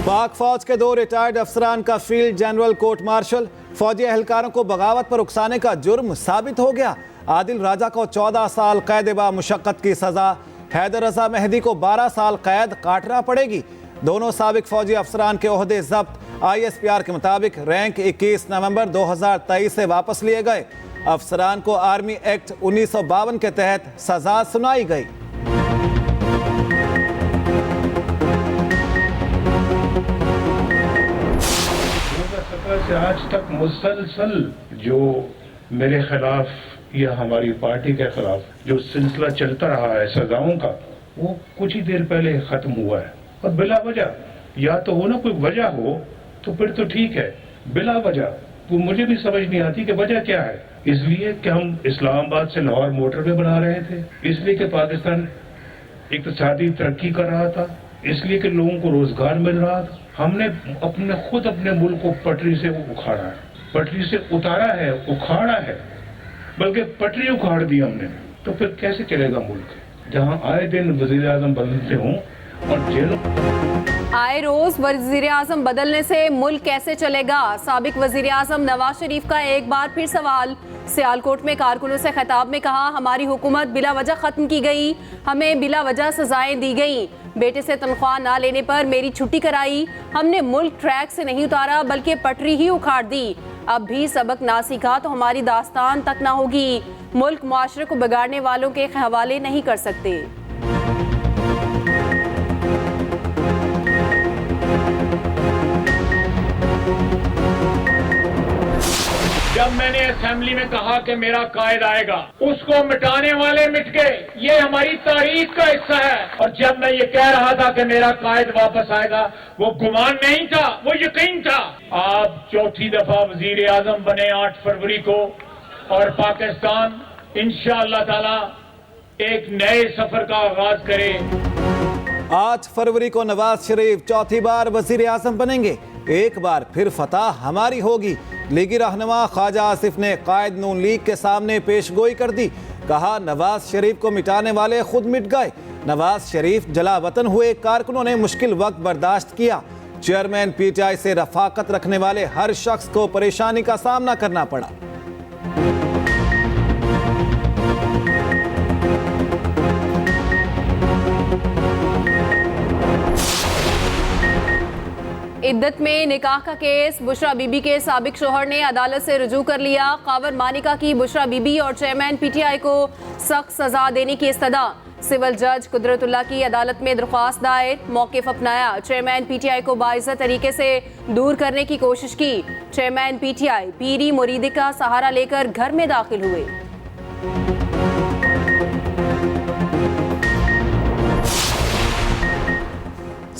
पाक फौज के 2 रिटायर्ड अफसरान का फील्ड जनरल कोर्ट मार्शल। फौजी एहलकारों को बगावत पर उकसाने का जुर्म साबित हो गया। आदिल राजा को 14 साल कैद बा मुशक्कत की सजा। हैदर रजा मेहदी को 12 साल कैद काटना पड़ेगी। दोनों साबिक फौजी अफसरान के ओहदे जब्त। ISPR के मुताबिक रैंक 21 नवंबर 2023 से वापस लिए गए। अफसरान को आर्मी एक्ट 1952 के तहत सजा सुनाई गई। से आज तक मुसलसल जो मेरे खिलाफ या हमारी पार्टी के खिलाफ जो सिलसिला चलता रहा है सजाओं का, वो कुछ ही देर पहले खत्म हुआ है। और बिला वजह, या तो हो ना कोई वजह हो तो फिर तो ठीक है, बिला वजह वो मुझे भी समझ नहीं आती कि वजह क्या है। इसलिए कि हम इस्लामाबाद से लाहौर मोटरवे बना रहे थे, इसलिए कि पाकिस्तान इक़्तिसादी तरक्की कर रहा था, इसलिए कि लोगों को रोजगार मिल रहा था। हमने अपने मुल्क को पटरी से उखाड़ा है, पटरी से उतारा है, उखाड़ा है, बल्कि पटरी उखाड़ दी हमने। तो फिर कैसे चलेगा मुल्क जहां आए दिन वजीर आजम बदलते हों और जेलों आए रोज वजीर आजम बदलने से मुल्क कैसे चलेगा? साबिक वजीर आजम नवाज शरीफ का एक बार फिर सवाल। सियालकोट में कारकुनों से खिताब में कहा, हमारी हुकूमत बिला वजह खत्म की गई, हमें बिला वजह सजाएं दी गई। बेटे से तनख्वाह ना लेने पर मेरी छुट्टी कराई। हमने मुल्क ट्रैक से नहीं उतारा बल्कि पटरी ही उखाड़ दी। अब भी सबक ना सीखा तो हमारी दास्तान तक ना होगी। मुल्क मुआशरे को बिगाड़ने वालों के हवाले नहीं कर सकते। जब मैंने असेंबली में कहा कि मेरा कायद आएगा, उसको मिटाने वाले मिट गए। ये हमारी तारीख का हिस्सा है। और जब मैं ये कह रहा था कि मेरा कायद वापस आएगा, वो गुमान नहीं था, वो यकीन था। आप चौथी दफा वजीर आजम बने 8 फरवरी को, और पाकिस्तान इंशाअल्लाह ताला एक नए सफर का आगाज करे। 8 फरवरी को नवाज शरीफ चौथी बार वजीर आजम बनेंगे। एक बार फिर फतह हमारी होगी। लीगी रहनुमा ख्वाजा आसिफ ने कायद नून लीग के सामने पेशगोई कर दी। कहा, नवाज शरीफ को मिटाने वाले खुद मिट गए। नवाज शरीफ जलावतन हुए कारकुनों ने मुश्किल वक्त बर्दाश्त किया। चेयरमैन PTI से रफाकत रखने वाले हर शख्स को परेशानी का सामना करना पड़ा। इद्दत में निकाह का केस। बुशरा बीबी के साबिक शोहर ने अदालत से रुजू कर लिया। कावर मानिका की बुशरा बीबी और चेयरमैन PTI को सख्त सजा देने की इस्तदा। सिविल जज कुदरतुल्लाह की अदालत में दरख्वास्त दायर। मौक़िफ़ अपनाया। चेयरमैन PTI को बाइज़्ज़त तरीके से दूर करने की कोशिश की। चेयरमैन PTI पीरी मुरीदी का सहारा लेकर घर में दाखिल हुए।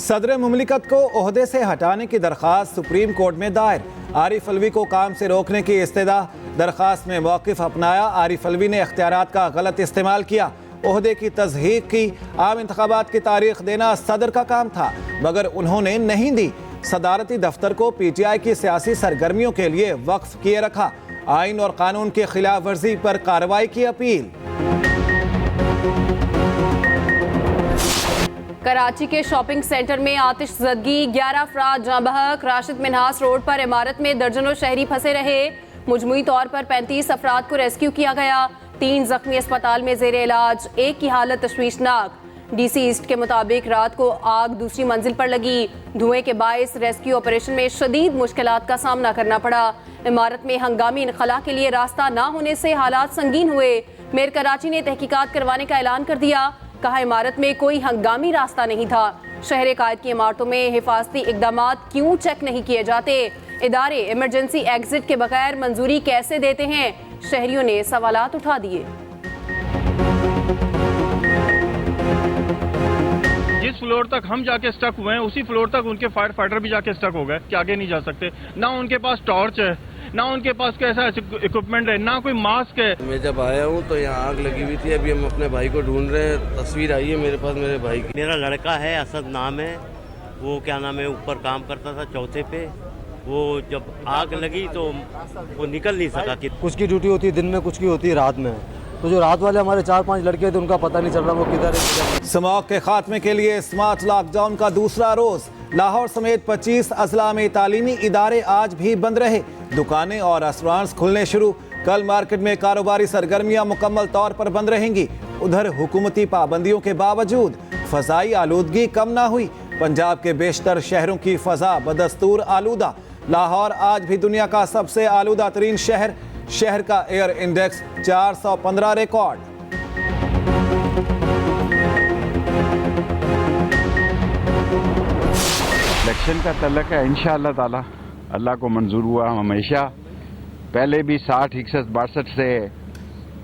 सदर मुमलिकत को ओहदे से हटाने की दरख्वास्त सुप्रीम कोर्ट में दायर। आरिफ अलवी को काम से रोकने की इस्तदा। दरख्वास्त में मौक़िफ़ अपनाया। आरिफ अलवी ने इख्तियारात का गलत इस्तेमाल किया। ओहदे की तज़हीक़ की। आम इंतखाबात की तारीख देना सदर का काम था, मगर उन्होंने नहीं दी। सदारती दफ्तर को PTI की सियासी सरगर्मियों के लिए वक्फ किए रखा। आइन और कानून की खिलाफ वर्जी पर कार्रवाई की अपील। कराची के शॉपिंग सेंटर में आतिशज़दगी, 11 अफराद जाँ बहक। राशिद मिन्हास रोड पर इमारत में दर्जनों शहरी फंसे रहे। मुजमुई तौर पर 35 अफराद को रेस्क्यू किया गया। 3 जख्मी अस्पताल में जेर इलाज, एक की हालत तशवीशनाक। DC ईस्ट के मुताबिक रात को आग दूसरी मंजिल पर लगी। धुएं के बायस रेस्क्यू ऑपरेशन में शदीद मुश्किलात का सामना करना पड़ा। इमारत में हंगामी इनखला के लिए रास्ता ना होने से हालात संगीन हुए। मेयर कराची ने तहकीकात करवाने का ऐलान कर दिया। कहा, इमारत में कोई हंगामी रास्ता नहीं था। शहर कायद की इमारतों में हिफाजती इकदामात क्यों चेक नहीं किए जाते? इदारे इमरजेंसी एग्जिट के बगैर मंजूरी कैसे देते हैं? शहरियों ने सवालात उठा दिए। जिस फ्लोर तक हम जाके स्टक हुए हैं, उसी फ्लोर तक उनके फायर फाइटर भी जाके स्टक हो गए कि आगे नहीं जा सकते। ना उनके पास टॉर्च है, ना उनके पास कैसा इक्विपमेंट है, ना कोई मास्क है। मैं जब आया हूँ तो यहाँ आग लगी हुई थी। अभी हम अपने भाई को ढूंढ रहे हैं। तस्वीर आई है मेरे पास मेरे भाई की। मेरा लड़का है, असद नाम है। वो क्या नाम है, ऊपर काम करता था चौथे पे। वो जब आग लगी तो वो निकल नहीं सका। कुछ की ड्यूटी होती है दिन में, कुछ की होती है रात में। तो जो रात वाले हमारे 4-5 लड़के थे उनका पता नहीं चल रहा वो किधर है किधर नहीं। स्मॉग के खात्मे के लिए स्मार्ट लॉकडाउन का दूसरा रोज। लाहौर समेत 25 अजला में तालीमी इदारे आज भी बंद रहे। दुकानें और रेस्टोरेंट्स खुलने शुरू। कल मार्केट में कारोबारी सरगर्मियां मुकम्मल तौर पर बंद रहेंगी। उधर हुकूमती पाबंदियों के बावजूद फजाई आलूदगी कम ना हुई। पंजाब के बेशतर शहरों की फजा बदस्तूर आलूदा। लाहौर आज भी दुनिया का सबसे आलूदा तरीन शहर। शहर का एयर इंडेक्स 415 रिकॉर्ड। इलेक्शन का तल्लक है इंशाअल्लाह ताला, अल्लाह को मंजूर हुआ। हम हमेशा पहले भी 60, 61, 62 से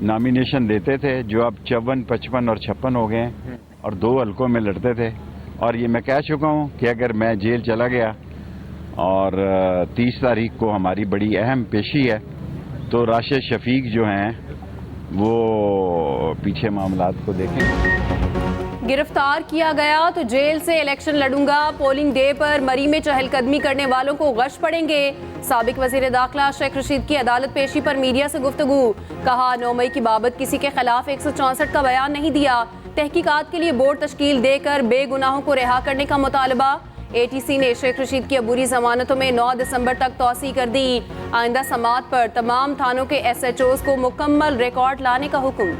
नॉमिनेशन देते थे, जो अब 54, 55 और 56 हो गए हैं और 2 हलकों में लड़ते थे। और ये मैं कह चुका हूँ कि अगर मैं जेल चला गया और 30 तारीख को हमारी बड़ी अहम पेशी है, तो राशिद शफीक जो हैं वो पीछे मामलात को देखें। गिरफ्तार किया गया तो जेल से इलेक्शन लड़ूंगा। पोलिंग डे पर मरी में चहलकदमी करने वालों को गश पड़ेंगे। साबिक वजीर दाखिला शेख रशीद की अदालत पेशी पर मीडिया से गुफ्तगू। कहा 9 मई की बाबत किसी के खिलाफ 164 का बयान नहीं दिया। तहकीकात के लिए बोर्ड तश्कील देकर बेगुनाहों को रिहा करने का मुतालबा। ATC ने शेख रशीद की अबूरी जमानतों में 9 दिसंबर तक तौसी कर दी। आइंदा समात पर तमाम थानों के SHOs को मुकम्मल रिकॉर्ड लाने का हुक्म।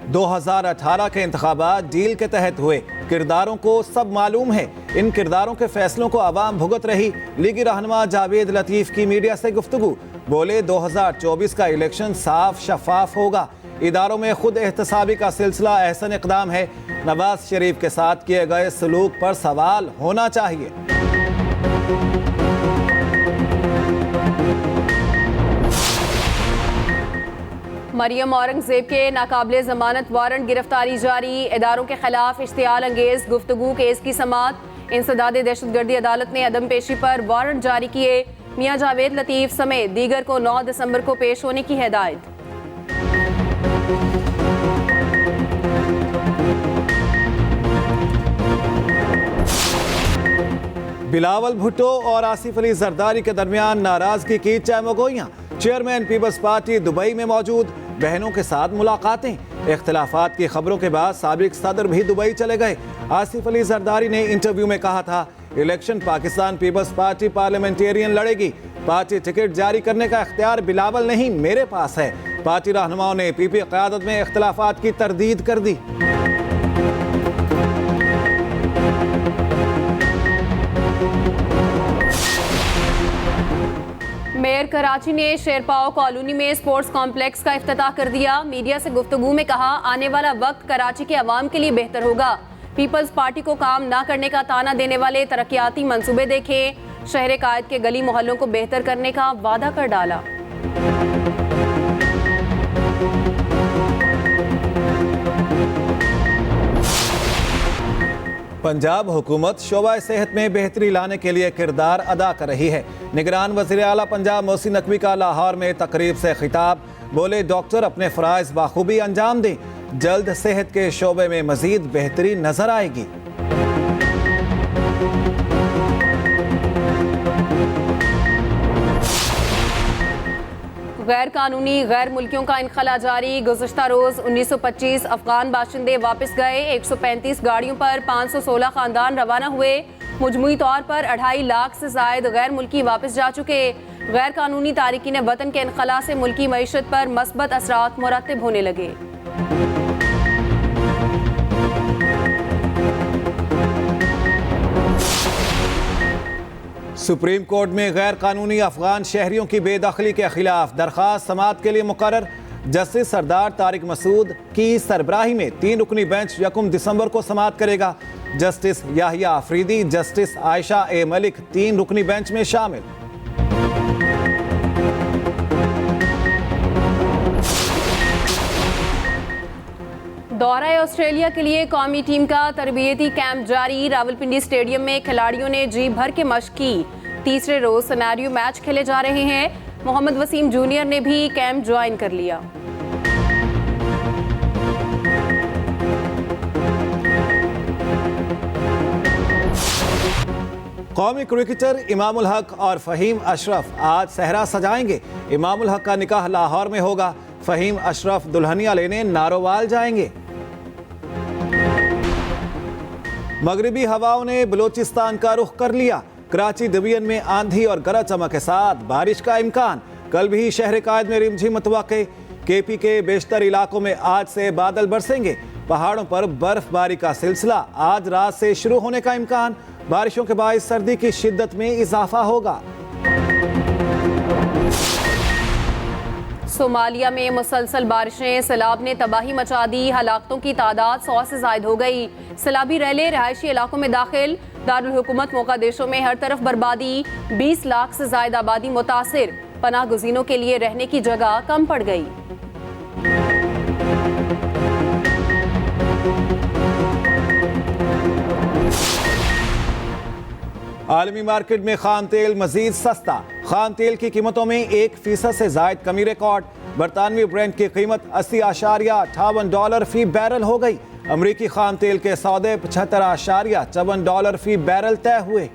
दो 2018 के इंतखाबात डील के तहत हुए। किरदारों को सब मालूम है। इन किरदारों के फैसलों को आवाम भुगत रही। लीगी रहनुमा जावेद लतीफ की मीडिया से गुफ्तगू। बोले 2024 का इलेक्शन साफ शफाफ होगा। इदारों में खुद एहतसाबी का सिलसिला अहसन इकदाम है। नवाज शरीफ के साथ किए गए सलूक पर सवाल होना चाहिए। मरियम औरंगजेब के नाकाबिले जमानत वारंट गिरफ्तारी जारी। इदारों के खिलाफ इश्तियाल अंगेज गुफ्तगू केस की समात। इंसदाद दहशतगर्दी अदालत ने अदम पेशी पर वारंट जारी किए। मियां जावेद लतीफ समेत दीगर को 9 दिसंबर को पेश होने की हिदायत। बिलावल भुट्टो और आसिफ अली जरदारी के दरमियान नाराजगी की चैमगोइयां। चेयरमैन पीपल्स पार्टी दुबई में मौजूद। बहनों के साथ मुलाकातें। इख्तिलाफात की खबरों के बाद साबिक सदर भी दुबई चले गए। आसिफ अली जरदारी ने इंटरव्यू में कहा था, election Pakistan Peoples Party Parliamentarian लड़ेगी। पार्टी टिकट जारी करने का इख्तियार बिलावल नहीं मेरे पास है। पार्टी रहनुमाओं ने PP क़यादत में इख्तिलाफात की तरदीद कर दी। मेयर कराची ने शेरपाओ कॉलोनी में स्पोर्ट्स कॉम्प्लेक्स का इफ्तिताह कर दिया। मीडिया से गुफ्तगू में कहा, आने वाला वक्त कराची के अवाम के लिए बेहतर होगा। पीपल्स पार्टी को काम ना करने का ताना देने वाले तरक्याती मंसूबे देखें। शहर कायद के गली मोहल्लों को बेहतर करने का वादा कर डाला। पंजाब हुकूमत शोबा सेहत में बेहतरी लाने के लिए किरदार अदा कर रही है। निगरान वज़ीर आला पंजाब मोहसिन नकवी का लाहौर में तकरीब से खिताब। बोले, डॉक्टर अपने फ़राइज़ बाखूबी अंजाम दें। जल्द सेहत के शोबे में मज़ीद बेहतरी नजर आएगी। गैर कानूनी गैर मुल्कियों का इनखला जारी। गुज़श्ता रोज़ 1925 अफगान बाशिंदे वापस गए। 135 गाड़ियों पर 516 ख़ानदान रवाना हुए। मजमूई तौर पर 2.5 लाख से ज़ायद गैर मुल्की वापस जा चुके। गैर कानूनी तारिकीन वतन के इनखला से मुल्की मईशत पर मस्बत असरात मुरतब होने लगे। सुप्रीम कोर्ट में गैर कानूनी अफगान शहरियों की बेदखली के खिलाफ दरख्वास्त समाअत के लिए मुकर्रर। जस्टिस सरदार तारिक मसूद की सरबराही में 3 रुकनी बेंच 1 दिसंबर को समाअत करेगा। जस्टिस याहिया आफरीदी, जस्टिस आयशा ए मलिक 3 रुकनी बेंच में शामिल। दौरा ऑस्ट्रेलिया के लिए कौमी टीम का तरबियती कैंप जारी। रावलपिंडी स्टेडियम में खिलाड़ियों ने जी भर के मशक की। तीसरे रोज सिनेरियो मैच खेले जा रहे हैं। मोहम्मद वसीम जूनियर ने भी कैंप ज्वाइन कर लिया। कौमी क्रिकेटर इमामुल हक और फ़हीम अशरफ आज सहरा सजाएंगे। इमामुल हक का निकाह लाहौर में होगा। फ़हीम अशरफ दुल्हनिया लेने नारोवाल जाएंगे। मगरिबी हवाओं ने बलूचिस्तान का रुख कर लिया। कराची डिवीजन में आंधी और गरज चमक के साथ बारिश का इम्कान। कल भी शहर कायद में रिमझिम मुतवक्के। केपी के बेशतर इलाकों में आज से बादल बरसेंगे। पहाड़ों पर बर्फबारी का सिलसिला आज रात से शुरू होने का इम्कान। बारिशों के बायस सर्दी की शिद्दत में इजाफा होगा। सोमालिया में मुसलसल बारिशें, सैलाब ने तबाही मचा दी। हलाकतों की तादाद 100 से जायद हो गई। सैलाबी रैले रहायशी इलाकों में दाखिल। दारुल हुकूमत मोकादिशो में हर तरफ बर्बादी। 20 लाख से जायद आबादी मुतासिर। पनाह गुज़ीनों के लिए रहने की जगह कम पड़ गई। आलमी मार्केट में खाम तेल मजीद सस्ता। खाम तेल की कीमतों में 1% से जायद कमी रिकॉर्ड। बरतानवी ब्रेंट की कीमत $80.58 फी बैरल हो गई। अमरीकी खाम तेल के सौदे $75.54 फी बैरल तय हुए।